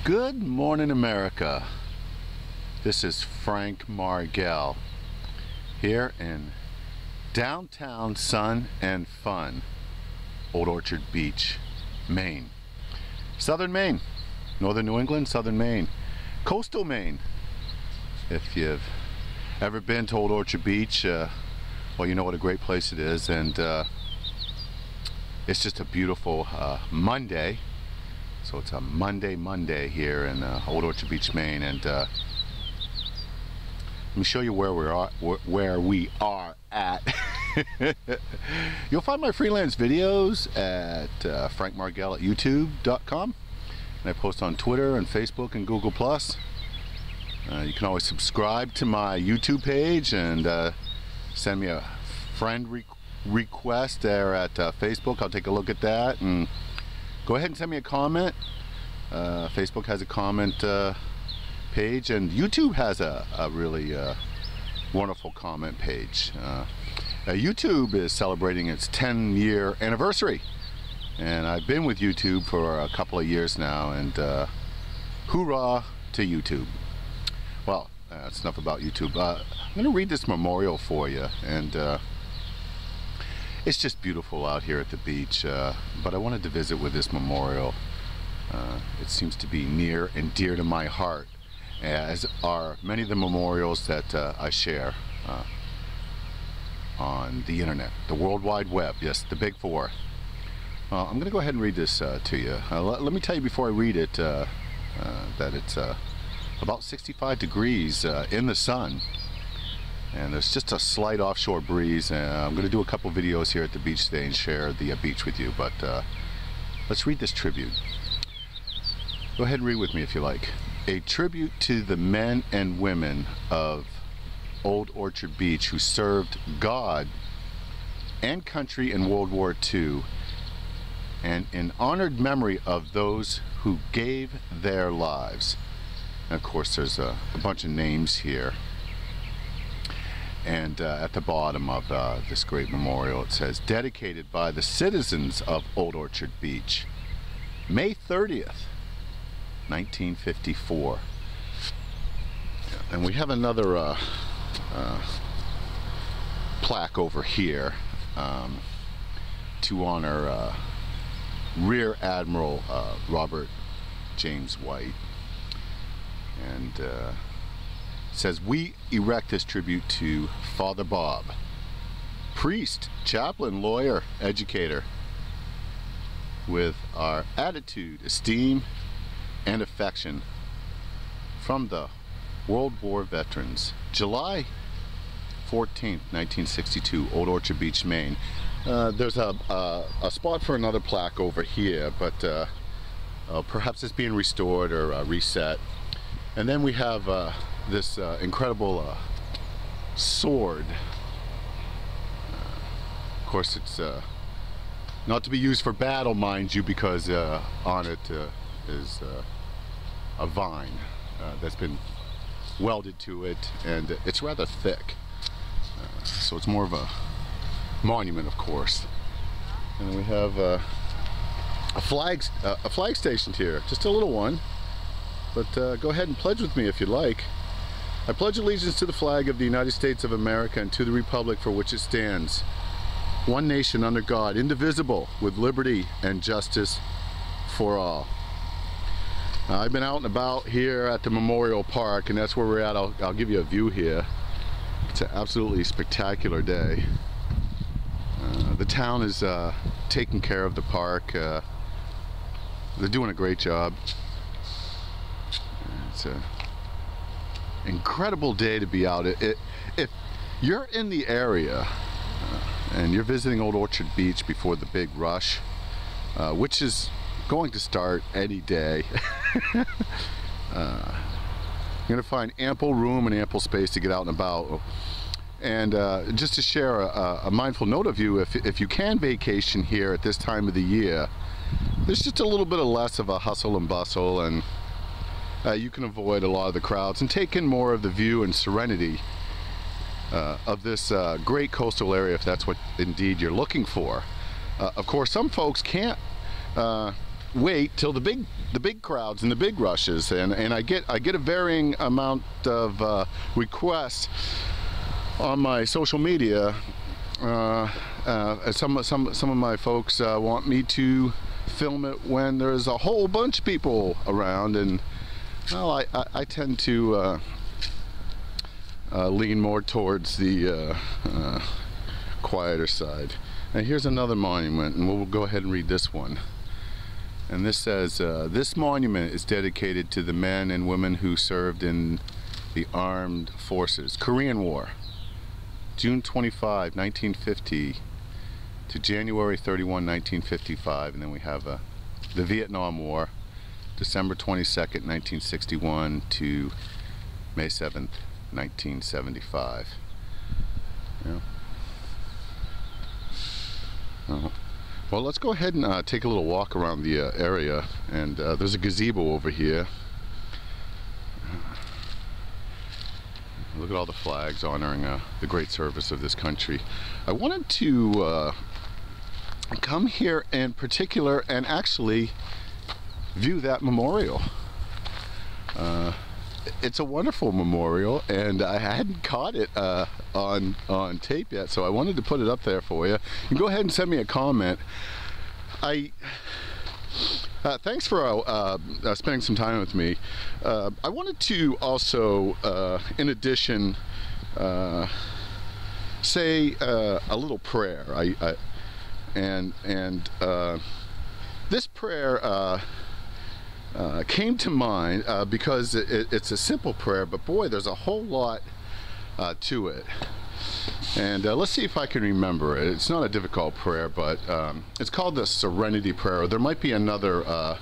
Good morning, America. This is Frank Margel here in downtown sun and fun, Old Orchard Beach, Maine. Southern Maine, northern New England, southern Maine, coastal Maine. If you've ever been to Old Orchard Beach, well, you know what a great place it is, and it's just a beautiful Monday. So it's a Monday here in Old Orchard Beach, Maine, and let me show you where we are at. You'll find my freelance videos at frankmargel at youtube.com, and I post on Twitter and Facebook and Google+. You can always subscribe to my YouTube page and send me a friend request there at Facebook. I'll take a look at that, and go ahead and send me a comment. Facebook has a comment page, and YouTube has a really wonderful comment page. YouTube is celebrating its 10-year anniversary, and I've been with YouTube for a couple of years now, and hoorah to YouTube. Well, that's enough about YouTube. I'm going to read this memorial for you, and it's just beautiful out here at the beach, but I wanted to visit with this memorial. It seems to be near and dear to my heart, as are many of the memorials that I share on the internet, the World Wide Web, yes, the Big Four. I'm going to go ahead and read this to you. Let me tell you before I read it that it's about 65 degrees in the sun. And there's just a slight offshore breeze, and I'm going to do a couple videos here at the beach today and share the beach with you, but let's read this tribute. Go ahead and read with me if you like. A tribute to the men and women of Old Orchard Beach who served God and country in World War II, and in honored memory of those who gave their lives. And of course there's a bunch of names here. And at the bottom of this great memorial it says, dedicated by the citizens of Old Orchard Beach, May 30th, 1954. And we have another plaque over here to honor Rear Admiral Robert James White. And it says, we erect this tribute to Father Bob, priest, chaplain, lawyer, educator, with our attitude, esteem, and affection from the World War veterans. July 14th, 1962, Old Orchard Beach, Maine. There's a spot for another plaque over here, but perhaps it's being restored or reset. And then we have this incredible sword. Of course, it's not to be used for battle, mind you, because on it is a vine that's been welded to it, and it's rather thick. So it's more of a monument, of course. And we have a flag station here, just a little one. But go ahead and pledge with me if you'd like. I pledge allegiance to the flag of the United States of America and to the republic for which it stands, one nation under God, indivisible, with liberty and justice for all. I've been out and about here at the Memorial Park, and that's where we're at. I'll give you a view here. It's an absolutely spectacular day. The town is taking care of the park. They're doing a great job. It's an incredible day to be out. If you're in the area and you're visiting Old Orchard Beach before the big rush, which is going to start any day, you're going to find ample room and ample space to get out and about. And just to share a mindful note of you, if you can vacation here at this time of the year, there's just a little bit of less of a hustle and bustle, and you can avoid a lot of the crowds and take in more of the view and serenity of this great coastal area, if that's what indeed you're looking for. Of course, some folks can't wait till the big crowds and the big rushes, and I get a varying amount of requests on my social media. Some of my folks want me to film it when there's a whole bunch of people around, and well, I tend to lean more towards the quieter side. And here's another monument, and we'll go ahead and read this one. And this says, this monument is dedicated to the men and women who served in the armed forces. Korean War, June 25, 1950 to January 31, 1955. And then we have the Vietnam War, December 22nd, 1961 to May 7th, 1975. Yeah. Well, let's go ahead and take a little walk around the area, and there's a gazebo over here. Look at all the flags honoring the great service of this country. I wanted to come here in particular and actually view that memorial. It's a wonderful memorial, and I hadn't caught it on tape yet, so I wanted to put it up there for you. You can go ahead and send me a comment. Thanks for spending some time with me. I wanted to also, in addition, say a little prayer. This prayer came to mind because it's a simple prayer, but boy, there's a whole lot to it. And let's see if I can remember it. It's not a difficult prayer, but it's called the Serenity Prayer. There might be another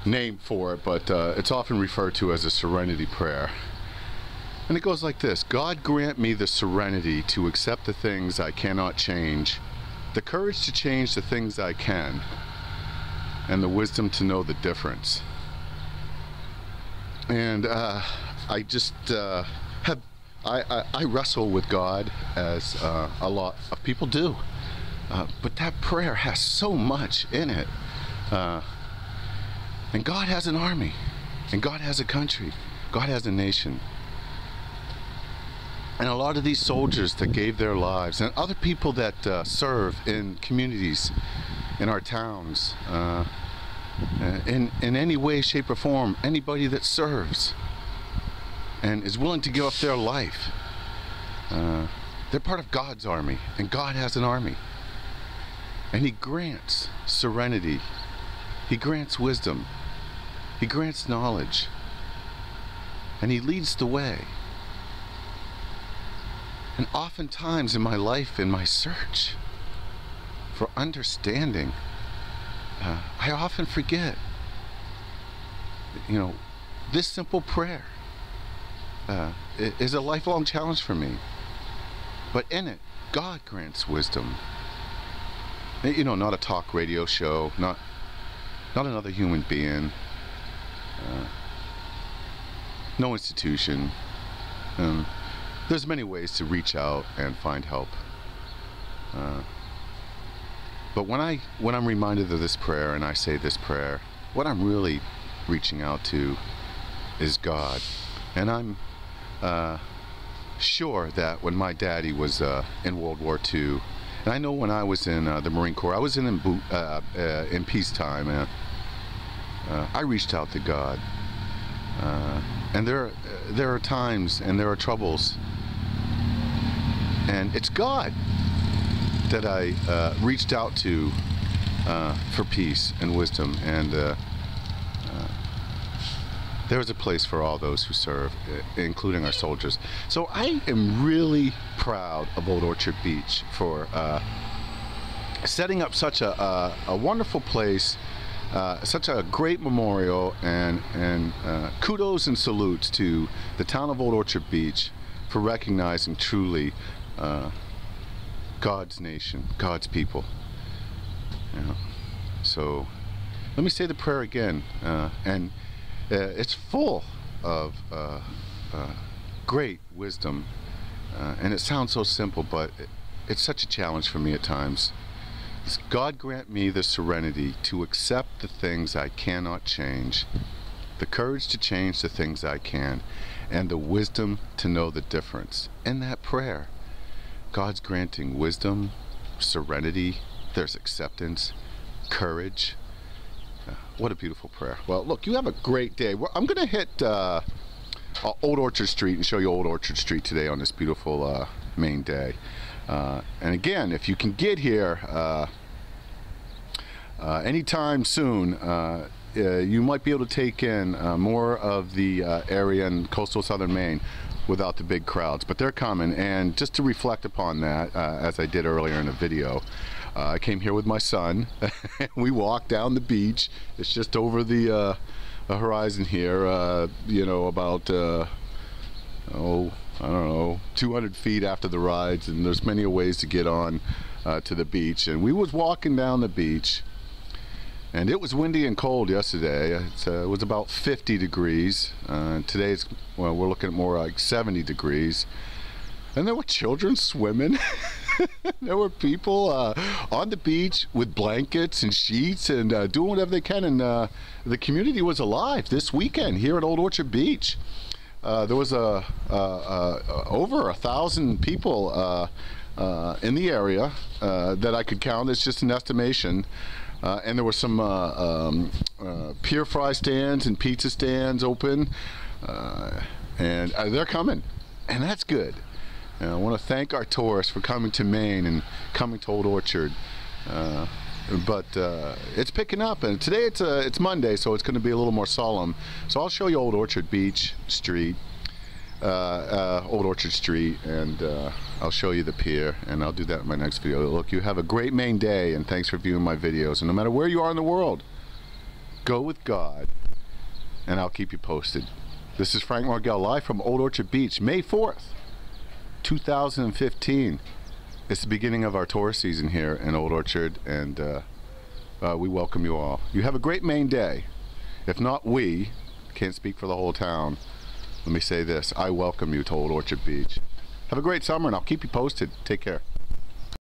name for it, but it's often referred to as a Serenity Prayer. And it goes like this: God grant me the serenity to accept the things I cannot change, the courage to change the things I can, and the wisdom to know the difference. And I just I wrestle with God, as a lot of people do, but that prayer has so much in it. And God has an army, and God has a country, God has a nation. And a lot of these soldiers that gave their lives, and other people that serve in communities, in our towns, in any way, shape, or form, anybody that serves and is willing to give up their life, they're part of God's army, and God has an army. And He grants serenity, He grants wisdom, He grants knowledge, and He leads the way. And oftentimes in my life, in my search for understanding, I often forget, this simple prayer is a lifelong challenge for me. But in it, God grants wisdom. Not a talk radio show, not another human being, no institution. There's many ways to reach out and find help. But when I'm reminded of this prayer and I say this prayer, what I'm really reaching out to is God. And I'm sure that when my daddy was in World War II, and I know when I was in the Marine Corps, I was in peacetime, and I reached out to God. And there are times and there are troubles, and it's God that I reached out to for peace and wisdom, and there's a place for all those who serve, including our soldiers. So I am really proud of Old Orchard Beach for setting up such a wonderful place, such a great memorial, and kudos and salutes to the town of Old Orchard Beach for recognizing truly God's nation, God's people. So let me say the prayer again, and it's full of great wisdom, and it sounds so simple, but it's such a challenge for me at times. God grant me the serenity to accept the things I cannot change, the courage to change the things I can, and the wisdom to know the difference. In that prayer, God's granting wisdom, serenity, there's acceptance, courage. What a beautiful prayer. Well, look, you have a great day. I'm going to hit Old Orchard Street and show you Old Orchard Street today on this beautiful Maine day. And again, if you can get here anytime soon, you might be able to take in more of the area in coastal southern Maine without the big crowds, but they're coming. And just to reflect upon that, as I did earlier in the video, I came here with my son. We walked down the beach. It's just over the horizon here, you know, about I don't know, 200 feet after the rides, and there's many ways to get on to the beach. And we was walking down the beach, and it was windy and cold yesterday. It was about 50 degrees. Today's, well, we're looking at more like 70 degrees. And there were children swimming. There were people on the beach with blankets and sheets and doing whatever they can. And the community was alive this weekend here at Old Orchard Beach. There was over 1,000 people in the area that I could count. It's just an estimation. And there were some pier fry stands and pizza stands open. And they're coming. And that's good. And I want to thank our tourists for coming to Maine and coming to Old Orchard. But it's picking up, and today it's Monday, so it's going to be a little more solemn. So I'll show you Old Orchard Beach Street, Old Orchard Street, and I'll show you the pier, and I'll do that in my next video. Look, you have a great Maine day, and thanks for viewing my videos. And no matter where you are in the world, go with God, and I'll keep you posted. This is Frank Margel live from Old Orchard Beach, May 4th, 2015. It's the beginning of our tourist season here in Old Orchard, and we welcome you all. You have a great Maine day. If not we, can't speak for the whole town, let me say this, I welcome you to Old Orchard Beach. Have a great summer, and I'll keep you posted. Take care.